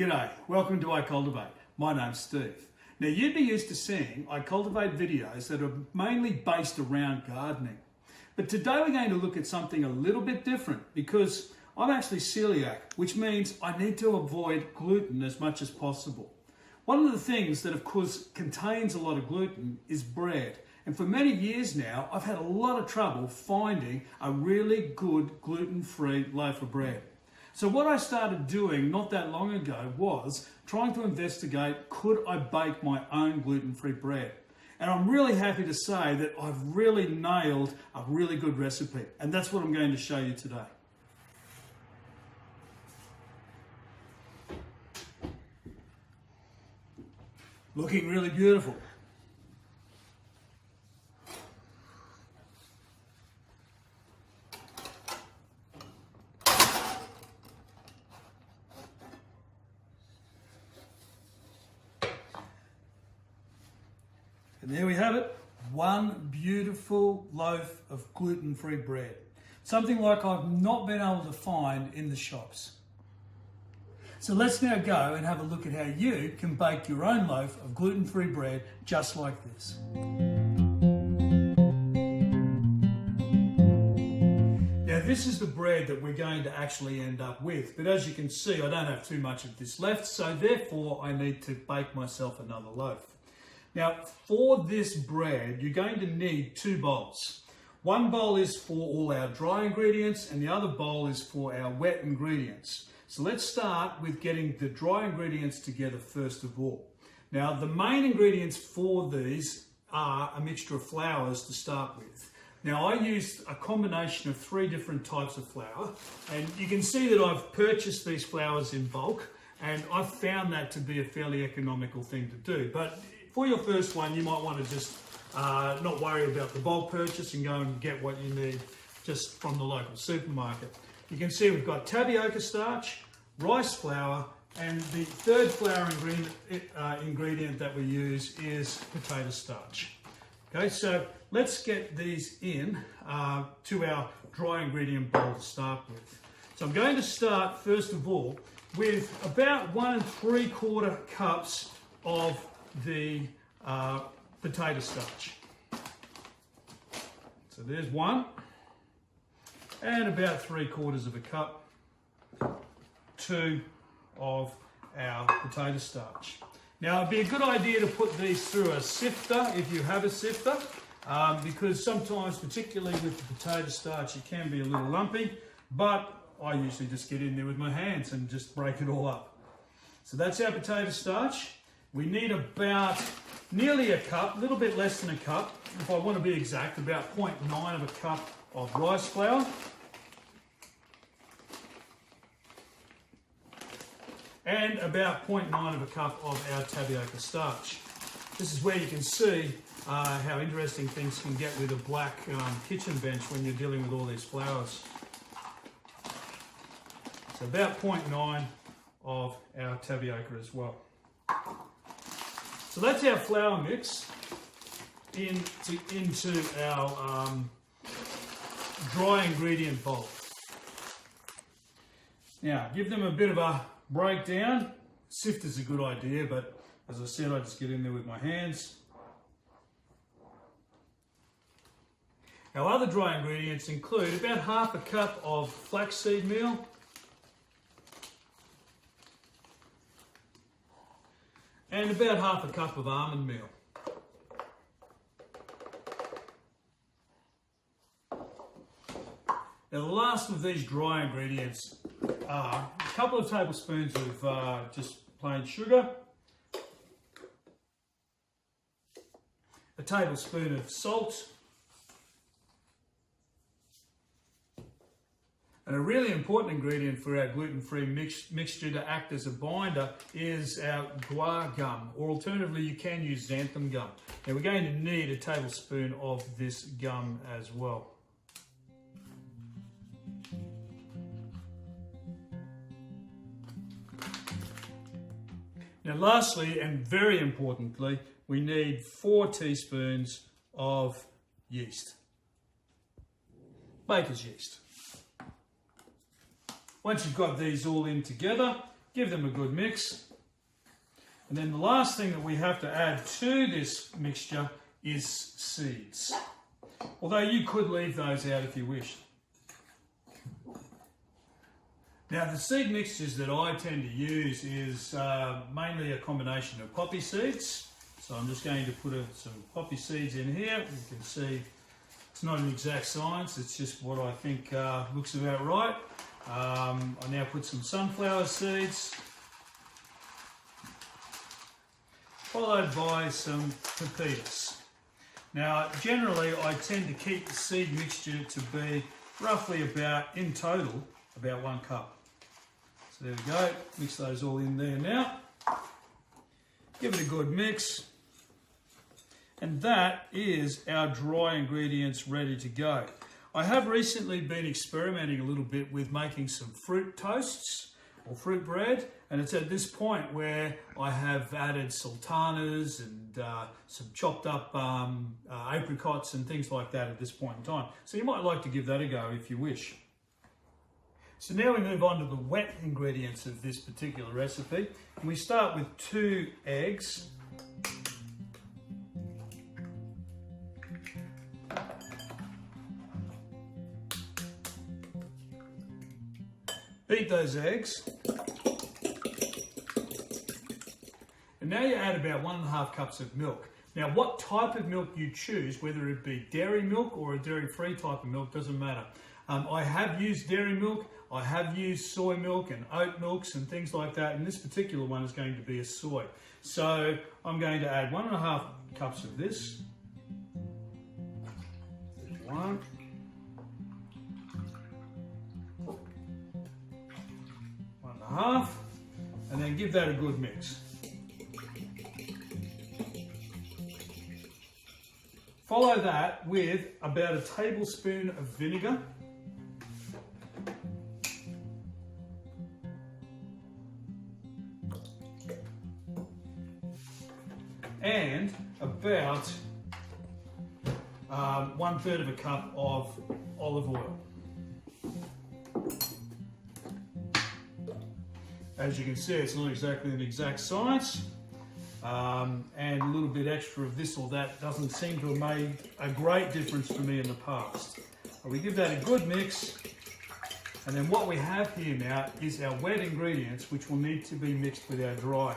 G'day, welcome to iCULTIVATE. My name's Steve. Now you'd be used to seeing iCULTIVATE videos that are mainly based around gardening. But today we're going to look at something a little bit different because I'm actually celiac, which means I need to avoid gluten as much as possible. One of the things that of course contains a lot of gluten is bread. And for many years now, I've had a lot of trouble finding a really good gluten-free loaf of bread. So what I started doing not that long ago was trying to investigate, could I bake my own gluten-free bread? And I'm really happy to say that I've really nailed a really good recipe. And that's what I'm going to show you today. Looking really beautiful. And there we have it, one beautiful loaf of gluten-free bread. Something like I've not been able to find in the shops. So let's now go and have a look at how you can bake your own loaf of gluten-free bread just like this. Now this is the bread that we're going to actually end up with, but as you can see I don't have too much of this left, so therefore I need to bake myself another loaf. Now, for this bread, you're going to need two bowls. One bowl is for all our dry ingredients and the other bowl is for our wet ingredients. So let's start with getting the dry ingredients together first of all. Now, the main ingredients for these are a mixture of flours to start with. Now, I used a combination of 3 different types of flour, and you can see that I've purchased these flours in bulk, and I've found that to be a fairly economical thing to do. But for your first one, you might want to just not worry about the bulk purchase and go and get what you need just from the local supermarket. You can see we've got tapioca starch, rice flour, and the third flour ingredient that we use is potato starch. Okay, so let's get these in to our dry ingredient bowl to start with. So I'm going to start first of all with about 1 3/4 cups of the potato starch. So there's 1, and about 3/4 of a cup, 2 of our potato starch. Now it'd be a good idea to put these through a sifter if you have a sifter, because sometimes, particularly with the potato starch, it can be a little lumpy, but I usually just get in there with my hands and just break it all up. So that's our potato starch. We need about nearly a cup, a little bit less than a cup, if I want to be exact, about 0.9 of a cup of rice flour. And about 0.9 of a cup of our tapioca starch. This is where you can see how interesting things can get with a black kitchen bench when you're dealing with all these flours. So about 0.9 of our tapioca as well. So that's our flour mix into our dry ingredient bowl. Now, give them a bit of a breakdown. Sifter's a good idea, but as I said, I just get in there with my hands. Our other dry ingredients include about 1/2 cup of flaxseed meal, and about 1/2 cup of almond meal. Now the last of these dry ingredients are a couple of tablespoons of just plain sugar, a tablespoon of salt, and a really important ingredient for our gluten-free mixture to act as a binder is our guar gum, or alternatively you can use xanthan gum. Now we're going to need a tablespoon of this gum as well. Now lastly, and very importantly, we need 4 teaspoons of yeast, baker's yeast. Once you've got these all in together, give them a good mix. And then the last thing that we have to add to this mixture is seeds. Although you could leave those out if you wish. Now the seed mixtures that I tend to use is mainly a combination of poppy seeds. So I'm just going to put some poppy seeds in here. You can see it's not an exact science, it's just what I think looks about right. I now put some sunflower seeds, followed by some pepitas. Now generally I tend to keep the seed mixture to be roughly about, in total, about 1 cup. So there we go, mix those all in there now. Give it a good mix. And that is our dry ingredients ready to go. I have recently been experimenting a little bit with making some fruit toasts or fruit bread, and it's at this point where I have added sultanas and some chopped up apricots and things like that at this point in time. So you might like to give that a go if you wish. So now we move on to the wet ingredients of this particular recipe. And we start with 2 eggs. Beat those eggs. And now you add about 1.5 cups of milk. Now what type of milk you choose, whether it be dairy milk or a dairy-free type of milk, doesn't matter. I have used dairy milk, I have used soy milk and oat milks and things like that, and this particular one is going to be a soy. So I'm going to add 1.5 cups of this. There's 1. And then give that a good mix. Follow that with about a tablespoon of vinegar. And about 1/3 of a cup of olive oil. As you can see, it's not exactly an exact science, and a little bit extra of this or that doesn't seem to have made a great difference for me in the past. But we give that a good mix, and then what we have here now is our wet ingredients, which will need to be mixed with our dry.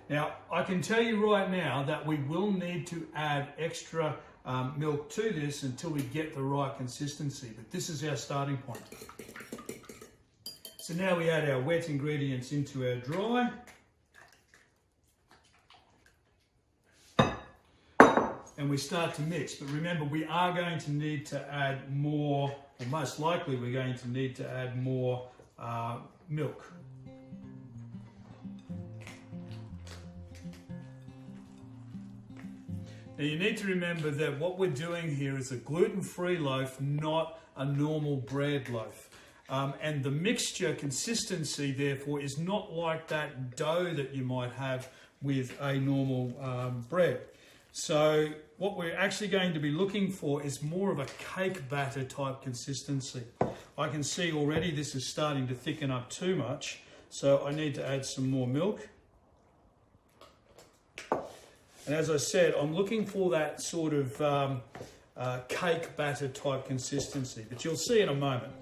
Now, I can tell you right now that we will need to add extra milk to this until we get the right consistency, but this is our starting point. So now we add our wet ingredients into our dry. And we start to mix. But remember, we are going to need to add more, or most likely we're going to need to add more milk. Now you need to remember that what we're doing here is a gluten-free loaf, not a normal bread loaf. And the mixture consistency, therefore, is not like that dough that you might have with a normal bread. So what we're actually going to be looking for is more of a cake batter type consistency. I can see already this is starting to thicken up too much, so I need to add some more milk. And as I said, I'm looking for that sort of cake batter type consistency, but you'll see in a moment.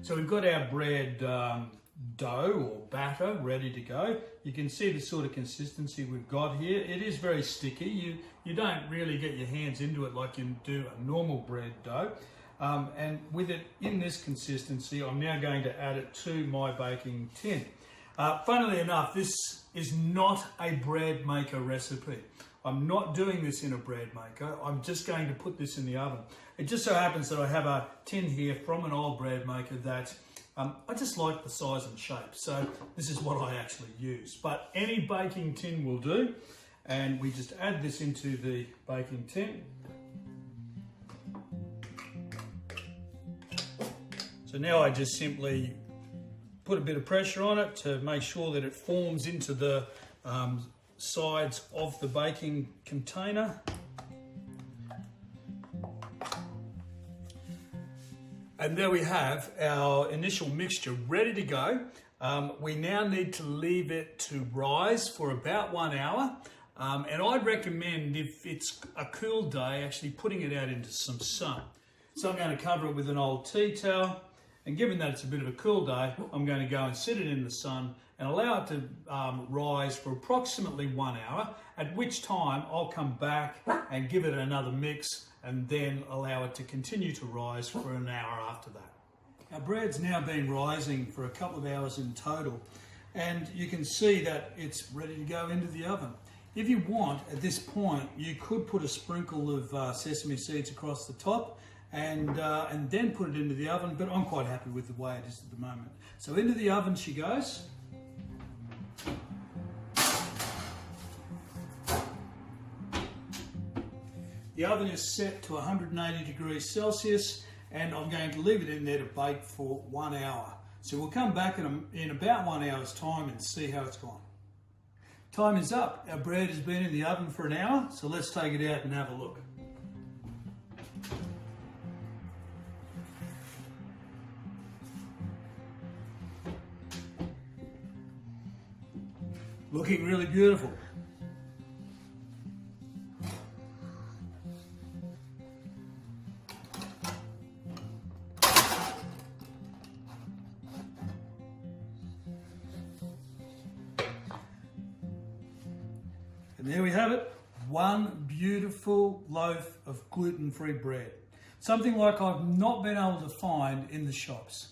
So we've got our bread dough or batter ready to go. You can see the sort of consistency we've got here. It is very sticky. You don't really get your hands into it like you do a normal bread dough. And with it in this consistency, I'm now going to add it to my baking tin. Funnily enough, this is not a bread maker recipe. I'm not doing this in a bread maker. I'm just going to put this in the oven. It just so happens that I have a tin here from an old bread maker that I just like the size and shape. So this is what I actually use. But any baking tin will do. And we just add this into the baking tin. So now I just simply put a bit of pressure on it to make sure that it forms into the sides of the baking container. And there we have our initial mixture ready to go. We now need to leave it to rise for about 1 hour. And I'd recommend, if it's a cool day, actually putting it out into some sun. So I'm going to cover it with an old tea towel. And given that it's a bit of a cool day, I'm going to go and sit it in the sun and allow it to rise for approximately 1 hour, at which time I'll come back and give it another mix and then allow it to continue to rise for an hour after that. Our bread's now been rising for a couple of hours in total, and you can see that it's ready to go into the oven. If you want, at this point, you could put a sprinkle of sesame seeds across the top and then put it into the oven, but I'm quite happy with the way it is at the moment. So into the oven she goes. The oven is set to 180 degrees Celsius, and I'm going to leave it in there to bake for 1 hour. So we'll come back in about 1 hour's time and see how it's gone. Time is up. Our bread has been in the oven for an hour, so let's take it out and have a look. Looking really beautiful. And there we have it, one beautiful loaf of gluten-free bread. Something like I've not been able to find in the shops.